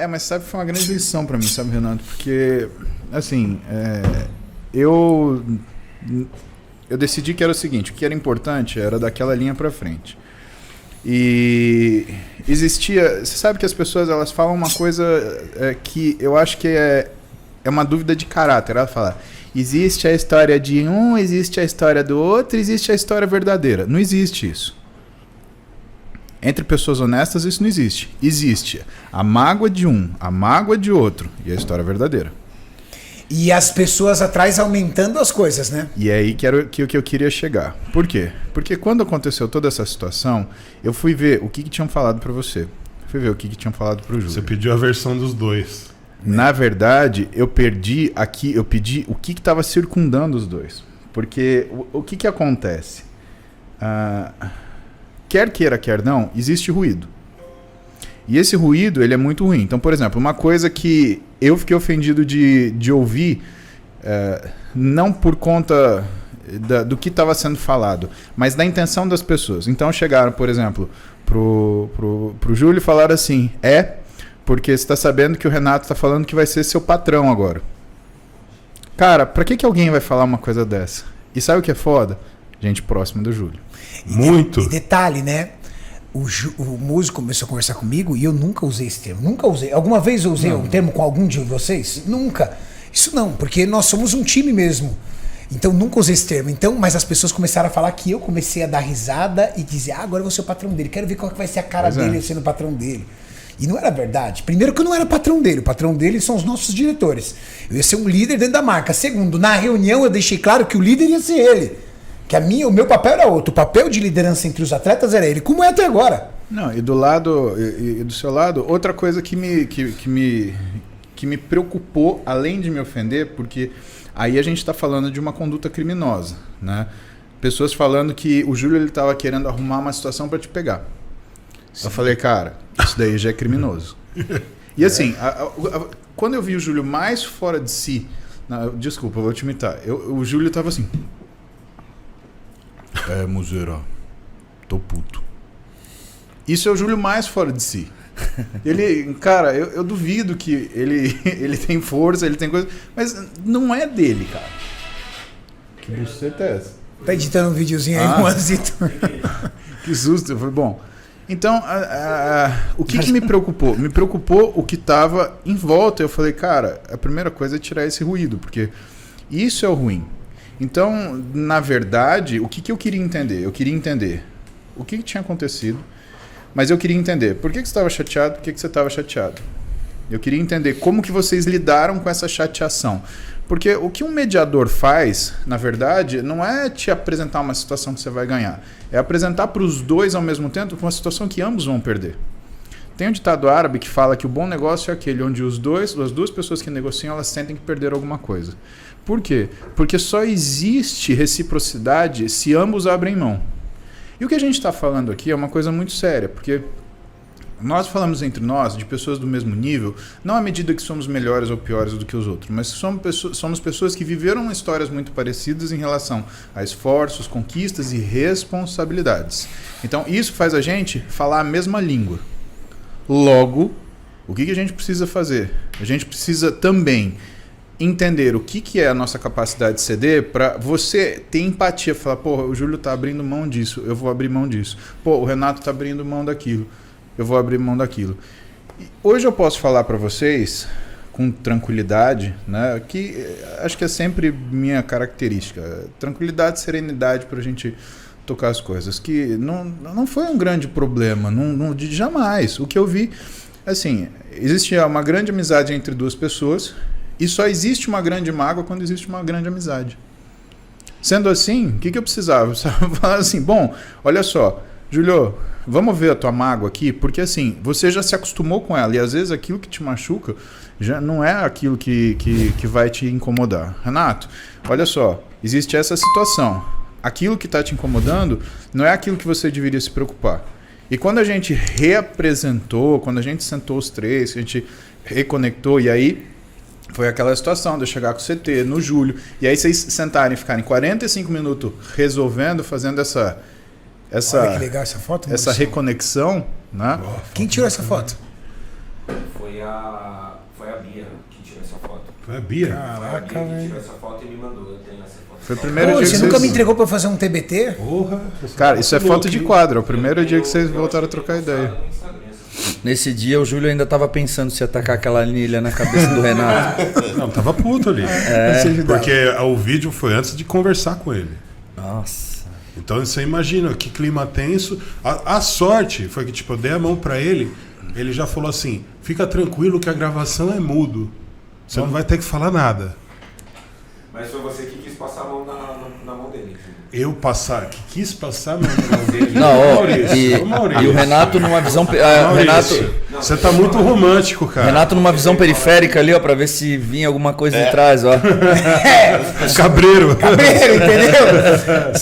Mas sabe, foi uma grande lição para mim, sabe, Renato? Porque, assim, eu decidi que era o seguinte, o que era importante era daquela linha para frente. E existia... Você sabe que as pessoas, elas falam uma coisa que eu acho que é uma dúvida de caráter. Ela fala, existe a história de um, existe a história do outro, existe a história verdadeira. Não existe isso. Entre pessoas honestas isso não existe. Existe a mágoa de um, a mágoa de outro e a história verdadeira. E as pessoas atrás aumentando as coisas, né? E é aí que era o que eu queria chegar. Por quê? Porque quando aconteceu toda essa situação, eu fui ver o que tinham falado pra você. Fui ver o que tinham falado pro Júlio. Você pediu a versão dos dois. Na verdade, eu pedi o que estava circundando os dois. Porque o que acontece? Quer queira, quer não, existe ruído. E esse ruído, ele é muito ruim. Então, por exemplo, uma coisa que eu fiquei ofendido de ouvir, não por conta do que estava sendo falado, mas da intenção das pessoas. Então chegaram, por exemplo, pro Júlio e falaram assim, porque você está sabendo que o Renato está falando que vai ser seu patrão agora. Cara, pra que alguém vai falar uma coisa dessa? E sabe o que é foda? Gente próxima do Júlio. Muito. E detalhe, né? O músico começou a conversar comigo e eu nunca usei esse termo. Nunca usei. Alguma vez eu usei um termo com algum de vocês? Nunca. Isso não, porque nós somos um time mesmo. Então nunca usei esse termo. Então, mas as pessoas começaram a falar que eu comecei a dar risada e dizer, agora eu vou ser o patrão dele. Quero ver qual que vai ser a cara dele sendo o patrão dele. E não era verdade. Primeiro que eu não era patrão dele. O patrão dele são os nossos diretores. Eu ia ser um líder dentro da marca. Segundo, na reunião eu deixei claro que o líder ia ser ele. Que o meu papel era outro. O papel de liderança entre os atletas era ele, como é até agora. Não, e do lado, e do seu lado, outra coisa que me preocupou, além de me ofender, porque aí a gente está falando de uma conduta criminosa, né? Pessoas falando que o Júlio estava querendo arrumar uma situação para te pegar. Sim. Eu falei, cara, isso daí já é criminoso. E assim, quando eu vi o Júlio mais fora de si, desculpa, eu vou te imitar, o Júlio estava assim... Muzeira, tô puto. Isso é o Júlio mais fora de si. Ele, cara, eu duvido que ele tem força, ele tem coisa, mas não é dele, cara. Que buceta é essa? Tá editando um videozinho aí, Juanzito. Que susto. Eu falei, bom, então, o que me preocupou? Me preocupou o que tava em volta. Eu falei, cara, a primeira coisa é tirar esse ruído, porque isso é o ruim. Então, na verdade, o que eu queria entender? Eu queria entender o que tinha acontecido, mas eu queria entender por que você estava chateado, por que você estava chateado. Eu queria entender como que vocês lidaram com essa chateação. Porque o que um mediador faz, na verdade, não é te apresentar uma situação que você vai ganhar. É apresentar para os dois ao mesmo tempo uma situação que ambos vão perder. Tem um ditado árabe que fala que o bom negócio é aquele onde as duas pessoas que negociam, elas sentem que perderam alguma coisa. Por quê? Porque só existe reciprocidade se ambos abrem mão. E o que a gente está falando aqui é uma coisa muito séria, porque nós falamos entre nós de pessoas do mesmo nível, não à medida que somos melhores ou piores do que os outros, mas somos pessoas que viveram histórias muito parecidas em relação a esforços, conquistas e responsabilidades. Então isso faz a gente falar a mesma língua. Logo, o que a gente precisa fazer? A gente precisa também entender o que é a nossa capacidade de ceder para você ter empatia, falar, pô, o Júlio tá abrindo mão disso, eu vou abrir mão disso. Pô, o Renato tá abrindo mão daquilo, eu vou abrir mão daquilo. E hoje eu posso falar para vocês com tranquilidade, né, que acho que é sempre minha característica, tranquilidade, serenidade para a gente tocar as coisas, que não foi um grande problema, jamais. O que eu vi, assim, existe uma grande amizade entre duas pessoas e só existe uma grande mágoa quando existe uma grande amizade. Sendo assim, o que eu precisava? Eu precisava falar assim, bom, olha só, Júlio, vamos ver a tua mágoa aqui, porque assim, você já se acostumou com ela e às vezes aquilo que te machuca já não é aquilo que vai te incomodar. Renato, olha só, existe essa situação. Aquilo que está te incomodando não é aquilo que você deveria se preocupar. E quando a gente reapresentou, quando a gente sentou os três, a gente reconectou, e aí foi aquela situação de eu chegar com o CT no Júlio, e aí vocês sentarem e ficarem 45 minutos resolvendo, fazendo essa Olha que legal essa foto, essa reconexão, né? Quem tirou essa foto? Foi Foi a Bia que tirou essa foto. Foi a Bia? Caraca, Foi a Bia que velho. tirou essa foto e me mandou. Eu tenho essa foto. Foi o primeiro Pô, dia você que nunca vocês... me entregou pra eu fazer um TBT? Porra. Cara, isso é foto de louco, quadro. É o primeiro dia que vocês voltaram a trocar ideia. No Instagram, essa Nesse dia o Júlio ainda tava pensando se ia tacar aquela anilha na cabeça do Renato. Não, tava puto ali. Porque o vídeo foi antes de conversar com ele. Nossa. Então você imagina que clima tenso. A sorte foi que, tipo, eu dei a mão pra ele, ele já falou assim: fica tranquilo que a gravação é mudo. Você não vai ter que falar nada. Mas foi você que quis passar a mão na mão dele. Eu quis passar a mão na mão dele. Não, ó, Maurício. e o Renato numa visão. Maurício, você tá muito romântico, cara. Renato numa visão periférica ali, ó, pra ver se vinha alguma coisa de trás, ó. Cabreiro. Entendeu?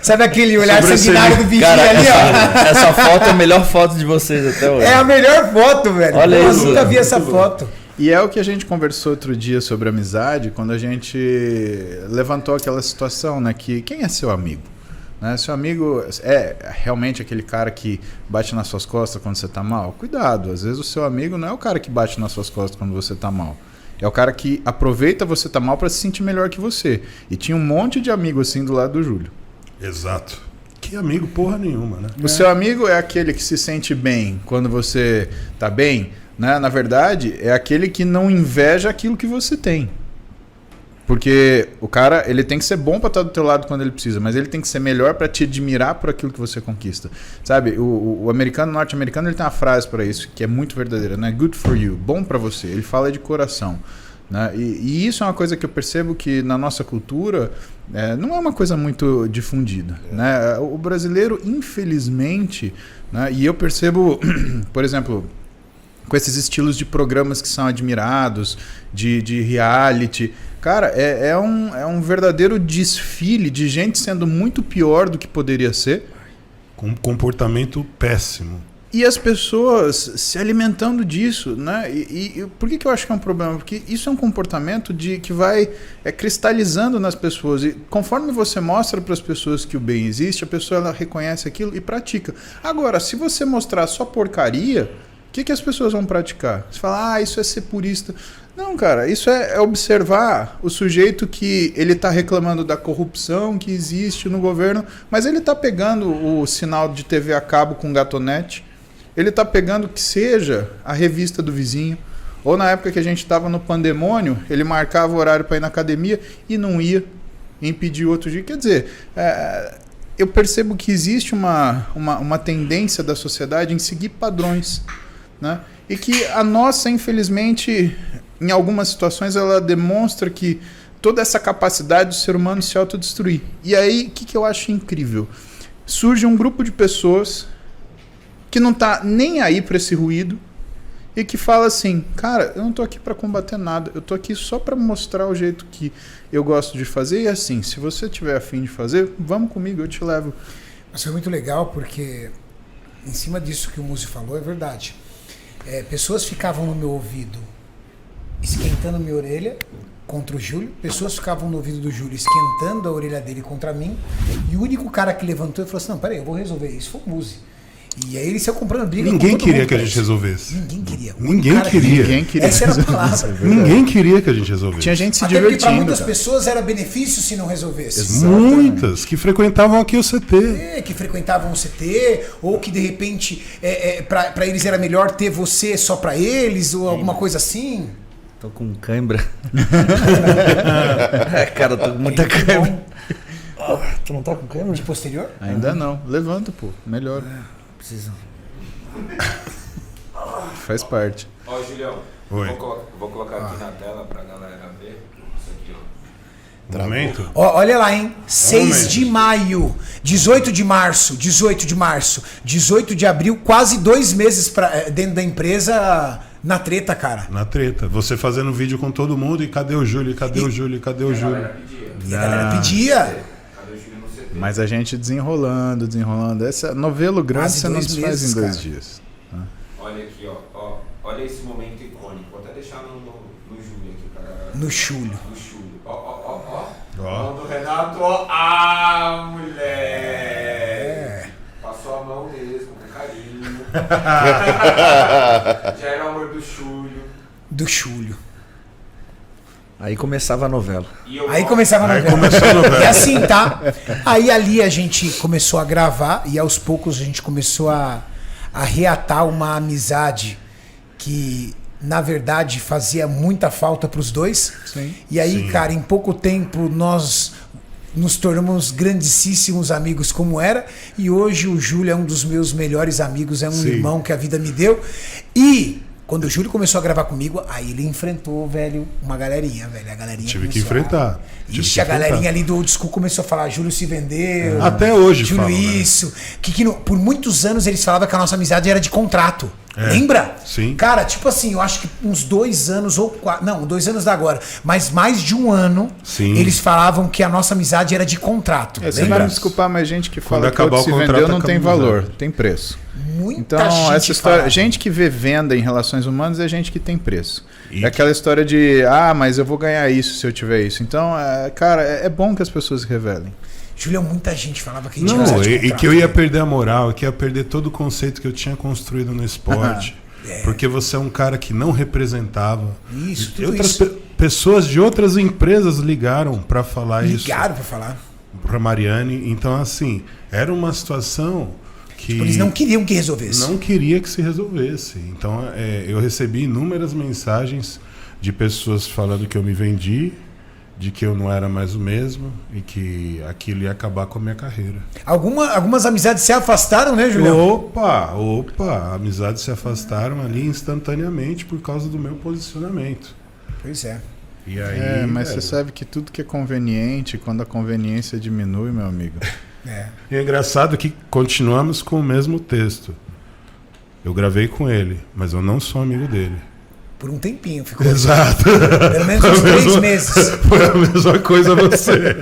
Sabe aquele olhar Sobrancelha. sanguinário do bichinho Cara, ali, ó? essa foto é a melhor foto de vocês até hoje. É a melhor foto, velho. Olha Eu isso. nunca vi essa foto. E é o que a gente conversou outro dia sobre amizade, quando a gente levantou aquela situação, né? Que quem é seu amigo? Né? Seu amigo é realmente aquele cara que bate nas suas costas quando você tá mal? Cuidado, às vezes o seu amigo não é o cara que bate nas suas costas quando você tá mal. É o cara que aproveita você tá mal pra se sentir melhor que você. E tinha um monte de amigo assim do lado do Júlio. Exato. Que amigo porra nenhuma, né? O seu amigo é aquele que se sente bem quando você tá bem, né? Na verdade, é aquele que não inveja aquilo que você tem. Porque o cara, ele tem que ser bom pra estar do teu lado quando ele precisa, mas ele tem que ser melhor pra te admirar por aquilo que você conquista. Sabe, o americano, o norte-americano, ele tem uma frase pra isso que é muito verdadeira, né? Good for you, bom pra você. Ele fala de coração. Né? E isso é uma coisa que eu percebo que na nossa cultura não é uma coisa muito difundida. Né? O brasileiro, infelizmente, né? E eu percebo, por exemplo, com esses estilos de programas que são admirados, de reality, cara, é um verdadeiro desfile de gente sendo muito pior do que poderia ser. Com um comportamento péssimo. E as pessoas se alimentando disso, né? E por que eu acho que é um problema? Porque isso é um comportamento que vai cristalizando nas pessoas. E conforme você mostra para as pessoas que o bem existe, a pessoa ela reconhece aquilo e pratica. Agora, se você mostrar só porcaria, o que as pessoas vão praticar? Você fala, isso é ser purista. Não, cara, isso é observar o sujeito que ele está reclamando da corrupção que existe no governo, mas ele está pegando o sinal de TV a cabo com gatonete. Ele está pegando que seja a revista do vizinho. Ou na época que a gente estava no pandemônio, ele marcava o horário para ir na academia e não ia, impedia outro dia. Quer dizer, eu percebo que existe uma tendência da sociedade em seguir padrões. Né? E que a nossa, infelizmente, em algumas situações, ela demonstra que toda essa capacidade do ser humano se autodestruir. E aí, o que eu acho incrível? Surge um grupo de pessoas que não tá nem aí para esse ruído e que fala assim, cara, eu não tô aqui para combater nada, eu tô aqui só para mostrar o jeito que eu gosto de fazer e assim, se você tiver a fim de fazer, vamos comigo, eu te levo. Mas foi muito legal porque em cima disso que o Muzi falou é verdade. Pessoas ficavam no meu ouvido esquentando minha orelha contra o Júlio, pessoas ficavam no ouvido do Júlio esquentando a orelha dele contra mim, e o único cara que levantou e falou assim, não, peraí, eu vou resolver isso, foi o Muzi. E aí ele saiu comprando briga. Ninguém com todo queria mundo, que a gente resolvesse. Ninguém queria. Ninguém queria. Ninguém queria. Essa era a palavra. Ninguém queria que a gente resolvesse. Tinha gente se Até porque para divertindo. muitas Cara. pessoas era benefício se não resolvesse. Muitas que frequentavam aqui o CT. Que frequentavam o CT, ou que de repente para eles era melhor ter você só para eles, ou alguma coisa assim. Tô com cãibra. Cara, tô com muita cãibra. Tu não tá com cãibra? De posterior? Ainda não. Levanta, pô. Melhor. Precisa. Faz parte. Ó, Julião, Oi. vou colocar aqui na tela pra galera ver. Isso aqui, ó. Momento. Olha lá, hein? 6 Momento. de maio, 18 de março, 18 de abril, quase 2 meses dentro da empresa na treta, cara. Na treta. Você fazendo vídeo com todo mundo e cadê o Júlio? Cadê o Júlio? Cadê o Júlio? E a galera pedia. Cadê o Júlio no CT? Mas a gente desenrolando. Essa novelo grande Quase você não 2 desfaz meses, em 2 cara. dias. Olha aqui, ó. Olha esse momento icônico. Vou até deixar no Júlio aqui pra... No Júlio. No Júlio. Ó. Ó. Mão do Renato, ó. Ah, mulher! Passou a mão mesmo, com carinho. Já era o amor do Chúlio. Do Chúlio. Aí começava a novela. E eu Aí começava a Aí novela. começou a novela. E assim, tá? Aí ali a gente começou a gravar e aos poucos a gente começou a reatar uma amizade que, na verdade, fazia muita falta pros dois. Sim. E aí, Sim. cara, em pouco tempo nós nos tornamos grandíssimos amigos como era. E hoje o Júlio é um dos meus melhores amigos, é um Sim. irmão que a vida me deu. E quando o Júlio começou a gravar comigo, aí ele enfrentou, velho, uma galerinha, velho. A galerinha Tive que começou a- enfrentar. Tive Ixi, que a galerinha enfrentar. ali do old school começou a falar, Júlio se vendeu. Até hoje Júlio falam, né? isso. Por muitos anos eles falavam que a nossa amizade era de contrato. É. Lembra? Sim. Cara, tipo assim, eu acho que uns 2 anos ou 4. Não, 2 anos da agora. Mas mais de um ano, Sim. eles falavam que a nossa amizade era de contrato. Você Lembra? vai me desculpar, mas gente que Quando fala que acabar outro se o contrato, vendeu não tem acaba a valor, amizade. tem preço. Muita Então, gente essa história. falava. Gente que vê venda em relações humanas é gente que tem preço. E É aquela história de, mas eu vou ganhar isso se eu tiver isso. Então, cara, é bom que as pessoas se revelem. Júlio, muita gente falava que a gente Não, era de e contrato. que eu ia perder a moral, que ia perder todo o conceito que eu tinha construído no esporte. Porque você é um cara que não representava. Isso, E tudo outras isso. pessoas de outras empresas ligaram para falar isso Ligaram pra falar. para Mariane. Então, assim, era uma situação que Eles não queriam que resolvesse. não queria que se resolvesse. Então, eu recebi inúmeras mensagens de pessoas falando que eu me vendi, de que eu não era mais o mesmo e que aquilo ia acabar com a minha carreira. Algumas amizades se afastaram, né, Julião? Opa, amizades se afastaram ali instantaneamente por causa do meu posicionamento. Pois é. E aí, Mas velho, você sabe que tudo que é conveniente, quando a conveniência diminui, meu amigo. E é engraçado que continuamos com o mesmo texto. Eu gravei com ele, mas eu não sou amigo dele. Por um tempinho ficou. Exato. Pelo menos uns 3 meses. Foi a mesma coisa você.